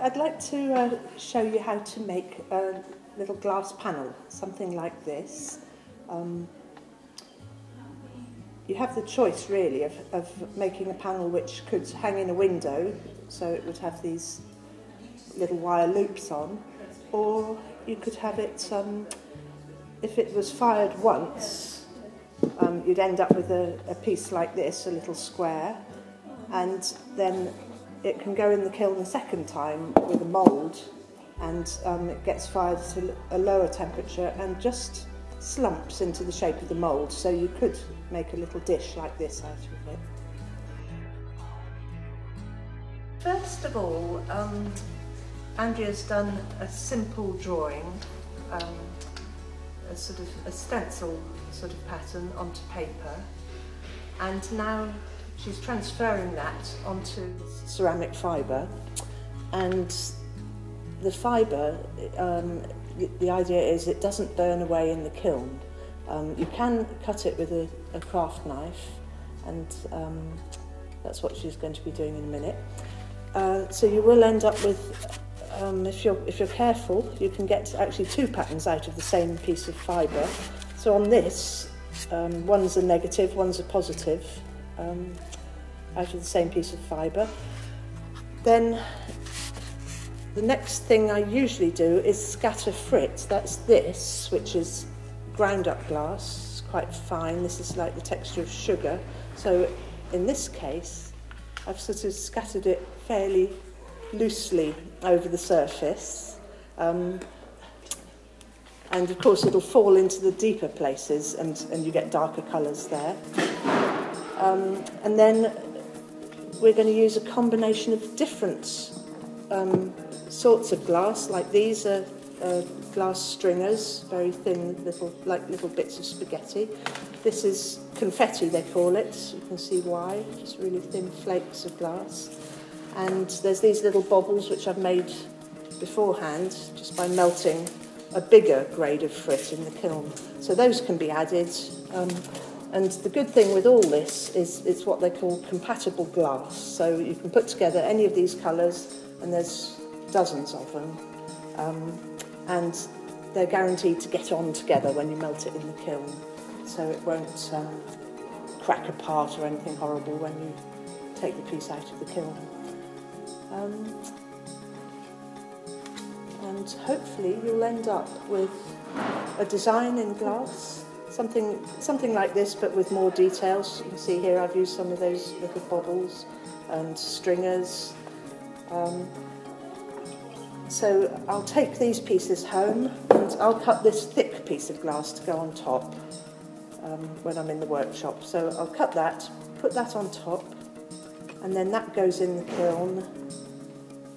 I'd like to show you how to make a little glass panel, something like this. You have the choice really of making a panel which could hang in a window, so it would have these little wire loops on, or you could have it, if it was fired once, you'd end up with a piece like this, a little square, and then it can go in the kiln a second time with a mould, and it gets fired at a lower temperature and just slumps into the shape of the mould, so you could make a little dish like this out of it. First of all, Andrea's done a simple drawing, a sort of a stencil sort of pattern onto paper, and now she's transferring that onto ceramic fibre, and the fibre, the idea is it doesn't burn away in the kiln. You can cut it with a craft knife, and that's what she's going to be doing in a minute. So you will end up with, if you're careful, you can get actually two patterns out of the same piece of fibre. So on this, one's a negative, one's a positive, out of the same piece of fibre. Then the next thing I usually do is scatter frit. That's this, which is ground up glass, it's quite fine. This is like the texture of sugar. So in this case, I've sort of scattered it fairly loosely over the surface. And of course it'll fall into the deeper places, and you get darker colours there. And then we're going to use a combination of different sorts of glass, like these are glass stringers, very thin, like little bits of spaghetti. This is confetti, they call it. You can see why, just really thin flakes of glass. And there's these little baubles which I've made beforehand, just by melting a bigger grade of frit in the kiln. So those can be added. And the good thing with all this is it's what they call compatible glass. So you can put together any of these colours, and there's dozens of them. And they're guaranteed to get on together when you melt it in the kiln. So it won't crack apart or anything horrible when you take the piece out of the kiln. And hopefully you'll end up with a design in glass, something like this, but with more details. You can see here I've used some of those little baubles and stringers. So I'll take these pieces home, and I'll cut this thick piece of glass to go on top when I'm in the workshop. So I'll cut that, put that on top, and then that goes in the kiln.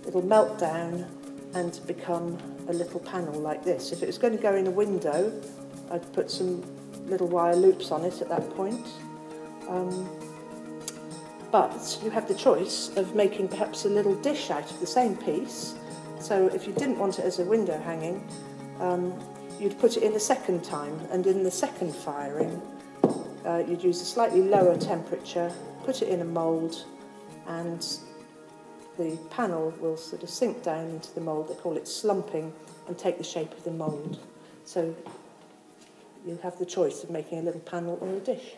It'll melt down and become a little panel like this. If it was going to go in a window, I'd put some little wire loops on it at that point. But you have the choice of making perhaps a little dish out of the same piece. So if you didn't want it as a window hanging, you'd put it in a second time, and in the second firing, you'd use a slightly lower temperature, put it in a mould, and the panel will sort of sink down into the mould. They call it slumping, and take the shape of the mould. So you have the choice of making a little panel or a dish.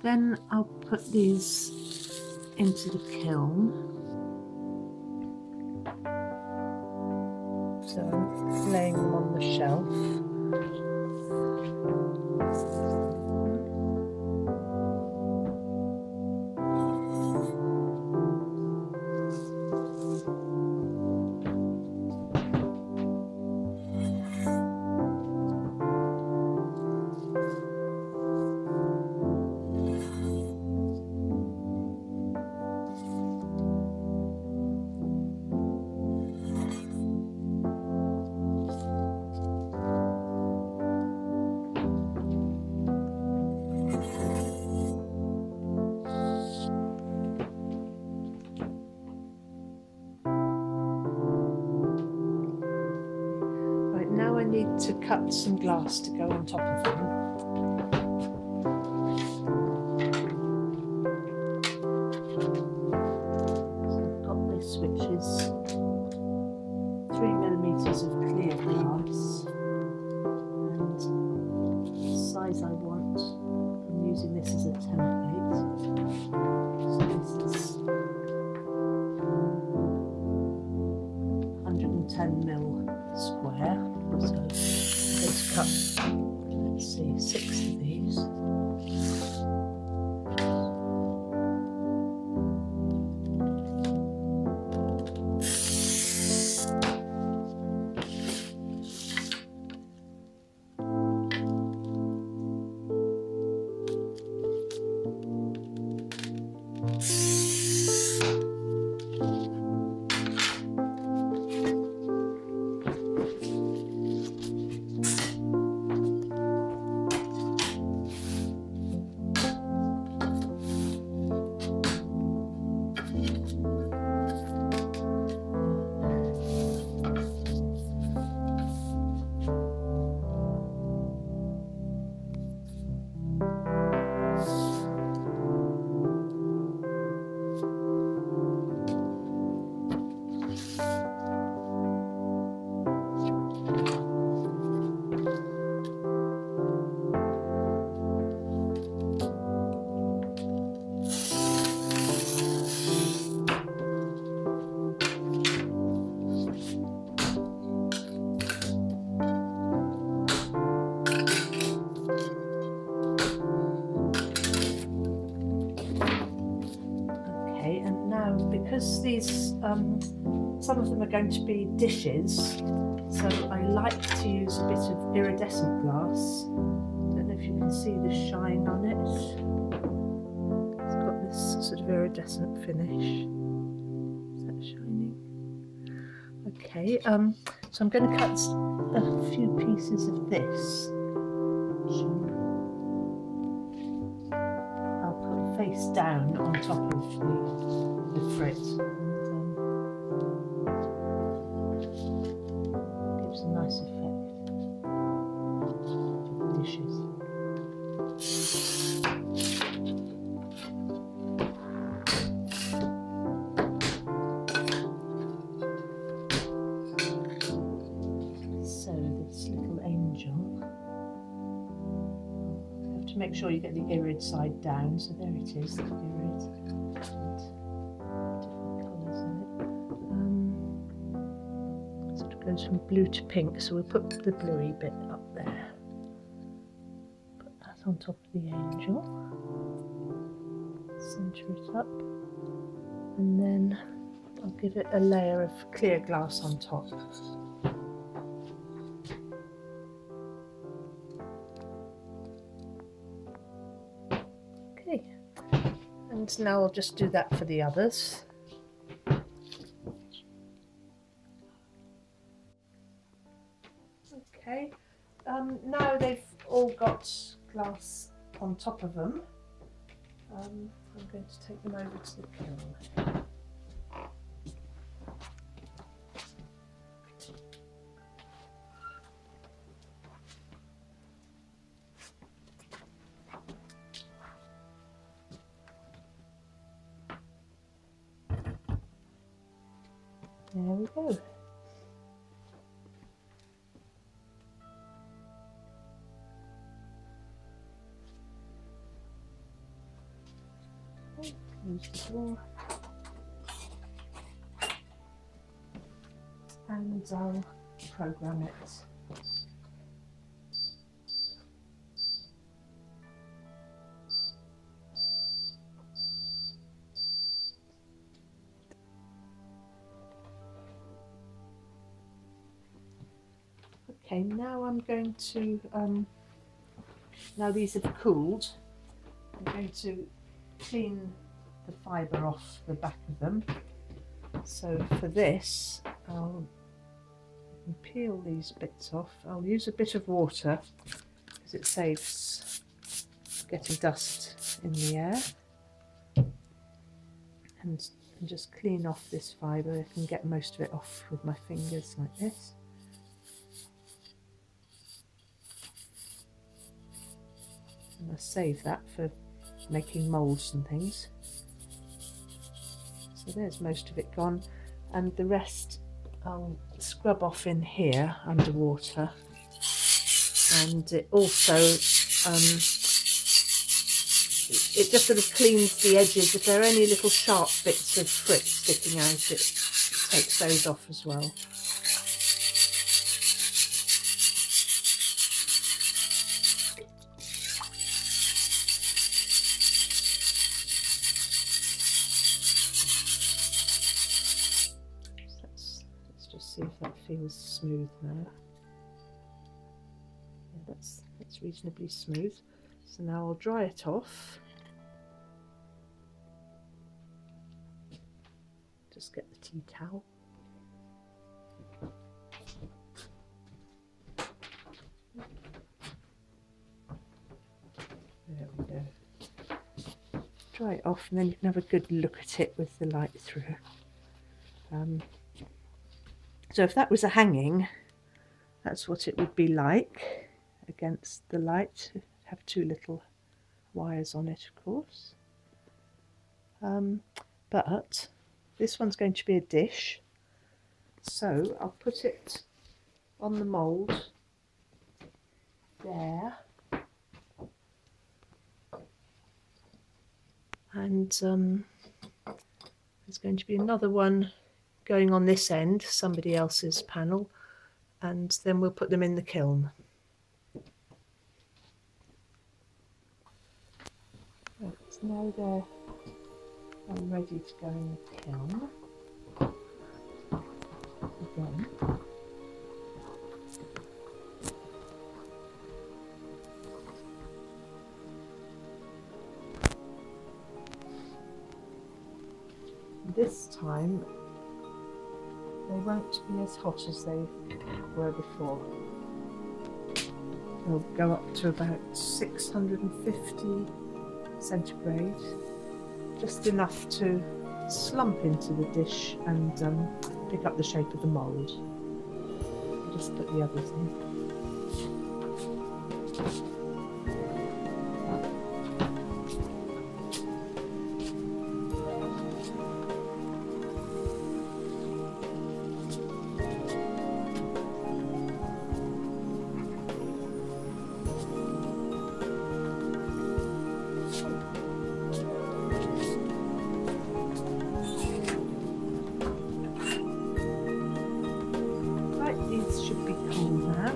Then I'll put these into the kiln. So I'm laying them on the shelf. Now I need to cut some glass to go on top of them. So I've got this, which is 3mm of clear glass, and the size I want. I'm using this as a template. So this is 110mm square. So let's cut, let's see, 6 of these. Because these, some of them are going to be dishes, so I like to use a bit of iridescent glass. Don't know if you can see the shine on it. It's got this sort of iridescent finish. Is that shining? Okay, so I'm going to cut a few pieces of this. I'll put face down on top of the frit, and gives a nice effect to the dishes. So this little angel, you have to make sure you get the irid side down, so there it is, the irid. Goes from blue to pink, so we'll put the bluey bit up there. Put that on top of the angel, centre it up, and then I'll give it a layer of clear glass on top. Okay, and now I'll just do that for the others. Okay, now they've all got glass on top of them, I'm going to take them over to the kiln. There we go. Close the door. And I'll program it. Okay, now I'm going to, now these have cooled, I'm going to clean the fibre off the back of them. So for this, I'll peel these bits off. I'll use a bit of water because it saves getting dust in the air. And just clean off this fibre. I can get most of it off with my fingers like this. And I'll save that for making moulds and things. So there's most of it gone, and the rest I'll scrub off in here underwater. And it also it just sort of cleans the edges. If there are any little sharp bits of frit sticking out, it takes those off as well. See if that feels smooth now. Yeah, that's reasonably smooth. So now I'll dry it off. Just get the tea towel. There we go. Dry it off, and then you can have a good look at it with the light through. So if that was a hanging, that's what it would be like against the light. Have two little wires on it, of course. But this one's going to be a dish, so I'll put it on the mould there. And there's going to be another one going on this end, somebody else's panel, and then we'll put them in the kiln. Right, so now they're ready to go in the kiln. Again. This time they won't be as hot as they were before. They'll go up to about 650 centigrade, just enough to slump into the dish and pick up the shape of the mould. I'll just put the others in. These should be cool now.